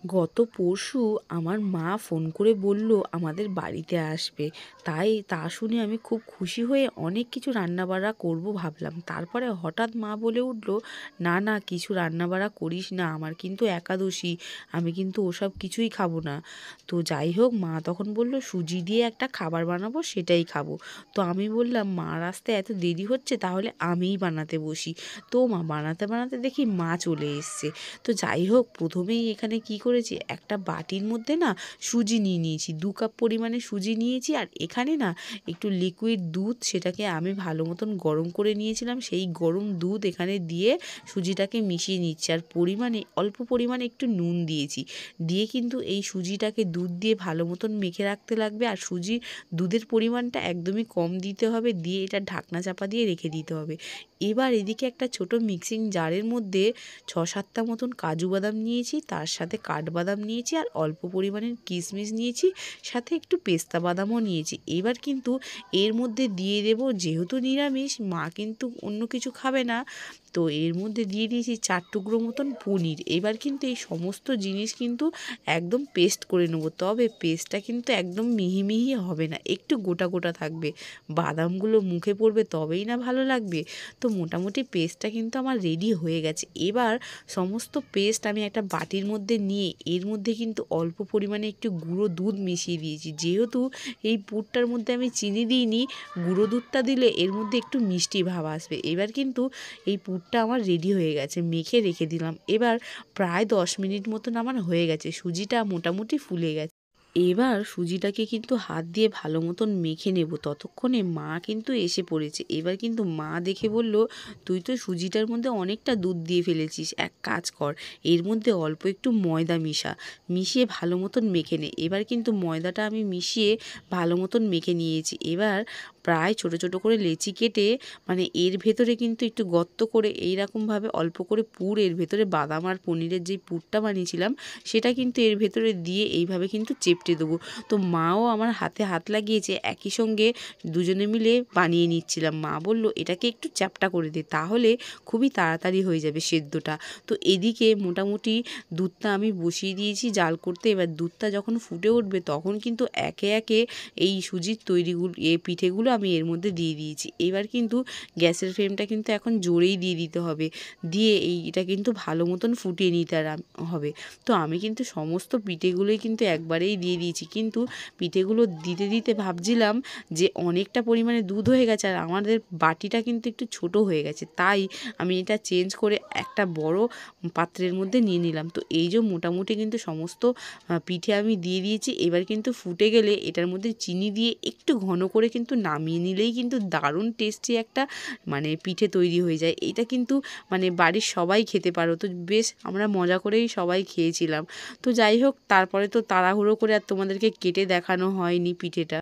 গত পরশু আমার মা ফোন করে বলল আমাদের বাড়িতে আসবে। তা শুনে আমি খুব খুশি হয়ে অনেক কিছু রান্নাবাড়া করব ভাবলাম। তারপরে হঠাৎ মা বলে উঠল, না না কিছু রান্নাবাড়া করিস না, আমার কিন্তু একাদশী, আমি কিন্তু ওসব কিছুই খাবো না। তো যাই হোক, মা তখন বলল সুজি দিয়ে একটা খাবার বানাবো, সেটাই খাবো। তো আমি বললাম মার আসতে এত দেরি হচ্ছে, তাহলে আমিই বানাতে বসি। তো মা বানাতে বানাতে দেখি মা চলে এসছে। তো যাই হোক, প্রথমেই এখানে কি করেছি, একটা বাটির মধ্যে না সুজি নিয়ে নিয়েছি, 2 কাপ পরিমাণে সুজি নিয়েছি। আর এখানে না একটু লিকুইড দুধ, সেটাকে আমি ভালো মতন গরম করে নিয়েছিলাম, সেই গরম দুধ এখানে দিয়ে সুজিটাকে মিশিয়ে নিচ্ছি। আর অল্প পরিমাণে একটু নুন দিয়েছি, দিয়ে কিন্তু এই সুজিটাকে দুধ দিয়ে ভালো মতন মেখে রাখতে লাগবে। আর দুধের পরিমাণটা একদমই কম দিতে হবে, দিয়ে এটা ঢাকনা চাপা দিয়ে রেখে দিতে হবে। এবার এদিকে একটা ছোট মিক্সিং জারের মধ্যে 6-7টা মতন কাজু বাদাম নিয়েছি, তার সাথে কাঠবাদাম নিয়েছি, আর অল্প পরিমাণের কিশমিশ নিয়েছি, সাথে একটু পেস্তা বাদামও নিয়েছি। এবার কিন্তু এর মধ্যে দিয়ে দেব, যেহেতু নিরামিষ, মা কিন্তু অন্য কিছু খাবে না, তো এর মধ্যে দিয়ে দিয়েছি 4 টুকরো মতন পনির। এবার কিন্তু এই সমস্ত জিনিস কিন্তু একদম পেস্ট করে নেব, তবে পেস্টটা কিন্তু একদম মিহি মিহি হবে না, একটু গোটা গোটা থাকবে। বাদামগুলো মুখে পড়বে তবেই না ভালো লাগবে। তো মোটামুটি পেস্টটা কিন্তু আমার রেডি হয়ে গেছে। এবার সমস্ত পেস্ট আমি একটা বাটির মধ্যে নিয়ে এর মধ্যে কিন্তু অল্প পরিমাণে একটু গুঁড়ো দুধ মিশিয়ে দিয়েছি। যেহেতু এই পুরটার মধ্যে আমি চিনি দিইনি, গুঁড়ো দুধটা দিলে এর মধ্যে একটু মিষ্টি ভাব আসবে। এবার কিন্তু এই পুরটা আমার রেডি হয়ে গেছে, মেখে রেখে দিলাম। এবার প্রায় 10 মিনিট মতন আমার হয়ে গেছে, সুজিটা মোটামুটি ফুলে গেছে। এবার সুজিটাকে কিন্তু হাত দিয়ে ভালো মতন মেখে নেব, ততক্ষণে মা কিন্তু এসে পড়েছে। এবার কিন্তু মা দেখে বলল, তুই তো সুজিটার মধ্যে অনেকটা দুধ দিয়ে ফেলেছিস, এক কাজ কর, এর মধ্যে অল্প একটু ময়দা মিশিয়ে ভালো মতন মেখে নে। এবার কিন্তু ময়দাটা আমি মিশিয়ে ভালো মতন মেখে নিয়েছি। এবার প্রায় ছোট ছোট করে লেচি কেটে, মানে এর ভেতরে কিন্তু একটু গর্ত করে এইরকমভাবে অল্প করে পুর, এর ভেতরে বাদাম আর পনিরের যেই পুরটা বানিয়েছিলাম সেটা কিন্তু এর ভেতরে দিয়ে এইভাবে কিন্তু চেপটে দেবো। তো মাও আমার হাতে হাত লাগিয়েছে, একই সঙ্গে দুজনে মিলে বানিয়ে নিচ্ছিলাম। মা বলল এটাকে একটু চ্যাপ্টা করে দে, তাহলে খুবই তাড়াতাড়ি হয়ে যাবে সেদ্ধটা। তো এদিকে মোটামুটি দুধটা আমি বসিয়ে দিয়েছি জাল করতে। এবার দুধটা যখন ফুটে উঠবে তখন কিন্তু একে একে এই সুজির পিঠেগুলো আমি এর মধ্যে দিয়ে দিয়েছি। এবার কিন্তু গ্যাসের ফ্লেমটা কিন্তু এখন জোরেই দিয়ে দিতে হবে, দিয়ে এটা কিন্তু ভালো মতন ফুটিয়ে নিতে হবে। তো আমি কিন্তু সমস্ত পিঠেগুলোই কিন্তু একবারেই দিয়ে দিয়েছি, কিন্তু পিঠেগুলো দিতে দিতে ভাবছিলাম যে অনেকটা পরিমাণে দুধ হয়ে গেছে, আর আমাদের বাটিটা কিন্তু একটু ছোট হয়ে গেছে, তাই আমি এটা চেঞ্জ করে একটা বড় পাত্রের মধ্যে নিয়ে নিলাম। তো এই যে মোটামুটি কিন্তু সমস্ত পিঠে আমি দিয়ে দিয়েছি। এবার কিন্তু ফুটে গেলে এটার মধ্যে চিনি দিয়ে একটু ঘন করে কিন্তু নামিয়ে নিলেই কিন্তু দারুণ টেস্টি একটা মানে পিঠে তৈরি হয়ে যায়। এটা কিন্তু মানে বাড়ির সবাই খেতে পারো। তো বেশ আমরা মজা করেই সবাই খেয়েছিলাম। তো যাই হোক, তারপরে তো তাড়াহুড়ো করে আর তোমাদেরকে কেটে দেখানো হয়নি পিঠেটা।